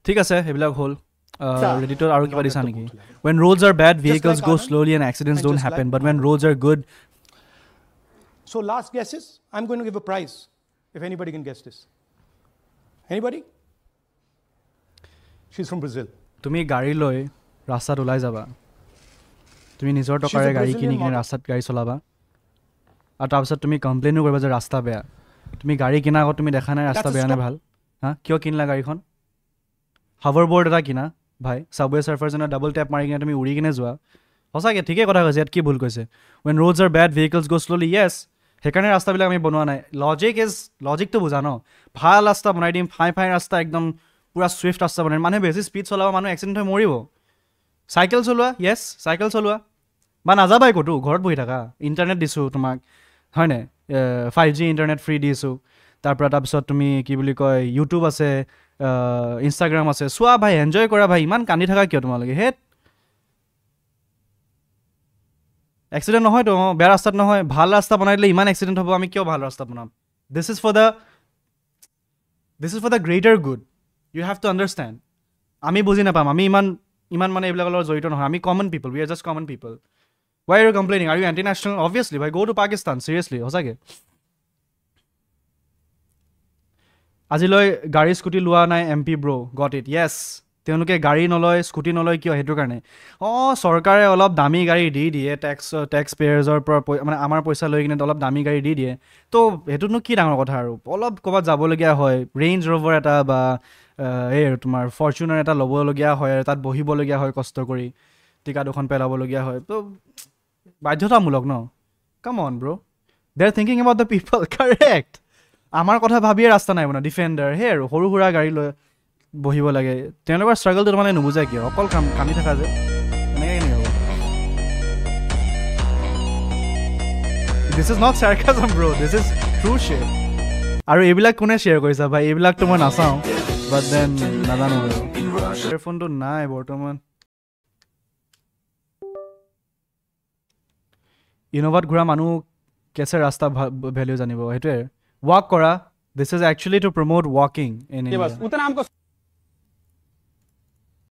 ঠিক আছে এইবিলাক হ'ল Redditor আৰু কিবা দিছা নেকি when roads are bad vehicles go slowly and accidents don't happen but when roads are good So last guesses I'm going to give a prize if anybody can guess this anybody she's from Brazil তুমি গাড়ী লৈ ৰাস্তাত ওলাই যাবা তুমি নিজৰ টকাৰে গাড়ী কিনি ৰাস্তাত গাড়ী চলাবা আৰু তাৰপিছত তুমি কমপ্লেইনো কৰিবা যে ৰাস্তা বেয়া তুমি গাড়ী কিনা আগত তুমি দেখা নাই ৰাস্তা বেয়া নে ভাল হা কিয় কিনলা গাড়ীখন হাভাৰবোৰ্ড এটা কিনা ভাই সাবৱে সাৰ্ফাৰ জনে ডাবল ট্যাপ মাৰি কিনে তুমি উৰি কিনে যোৱা সঁচাকে ঠিকে কথা কৈছে ইয়াত কি ভুল কৈছে when roads are bad vehicles go slowly yes সেইকাৰণে ৰাস্তাবিলাক আমি বনোৱা নাই লজিকটো বুজা ন ভাল ৰাস্তা বনাই দিম ফাই ৰাস্তা একদম পুৰা সুইফট ৰাস্তা বনাই মানুহে বেছি স্পীড চলাব মানুহ এক্সিডেণ্ট হৈ মৰিব চাইকেল চলোৱা য়েছ চাইকেল চলোৱা বা নাযাবাই ক'তো ঘৰত বহি থাকা ইণ্টাৰনেট দিছোঁ তোমাক হয়নে 5G ইণ্টাৰনেট ফ্ৰী দিছোঁ তাৰপিছত তুমি কি বুলি কয় ইউটিউব আছে ইনষ্টাগ্ৰাম আছে চোৱা ভাই এনজয় কৰা ভাই ইমান কান্দি থাকা কিয় তোমালোকে হেট এক্সিডেণ্ট নহয় তো বেয়া ৰাস্তাত নহয় ভাল ৰাস্তা বনাই দিলে ইমান এক্সিডেণ্ট হ'ব আমি কিয় ভাল ৰাস্তা বনাম this is for the greater good you have to understand আমি বুজি নাপাম আমি ইমান মানে এইবিলাকৰ লগত জড়িত নহয় আমি common people we are just common people why are you complaining are you anti national obviously ভাই গ' টু পাকিস্তান চিৰিয়াছলি সঁচাকৈ আজিলৈ গাড়ী স্কুটি লোৱা নাই MP ব্ৰ' গট ইট য়েছ তেওঁলোকে গাড়ী নলয় স্কুটি নলয় কিয় সেইটো কাৰণে চৰকাৰে অলপ দামী গাড়ী দি দিয়ে টেক্স পেয়াৰ্ছৰ পৰা মানে আমাৰ পইচা লৈ কিনে অলপ দামী গাড়ী দি দিয়ে তো সেইটোনো কি ডাঙৰ কথা আৰু অলপ ক'ৰবাত যাবলগীয়া হয় ৰেঞ্জ ৰ'ভাৰ এটা বা এই আৰু তোমাৰ ফৰ্চুনাৰ এটা ল'বলগীয়া হয় তাত বহিবলগীয়া হয় কষ্ট কৰি টিকা দুখন পেলাবলগীয়া হয় তো বাধ্যতামূলক ন come on bro' they are thinking about the people correct আমাৰ কথা ভাবিয়ে ৰাস্তা নাই মানে ডিফেণ্ডাৰ সেই আৰু সৰু সুৰা গাড়ী লৈ বহিব লাগে তেওঁলোকৰ ষ্ট্ৰাগলটো মানে নুবুজায় কিয় অকল কান্দি থকা যে এনেকৈ কেনেকৈ হ'ব this is not sarcasm bro' this is true share আৰু এইবিলাক কোনে শ্বেয়াৰ কৰিছা ভাই এইবিলাকতো মই নাচাওঁ বাট দেন নাজানো আৰু ইয়েৰফোনটো নাই বৰ্তমান ইন'ভাত ঘূৰা মানুহ কেছে ৰাস্তা ভেলিউ জানিব সেইটোৱে ৱাক কৰা this is actually to promote ৱাকিং ইন ইণ্ডিয়া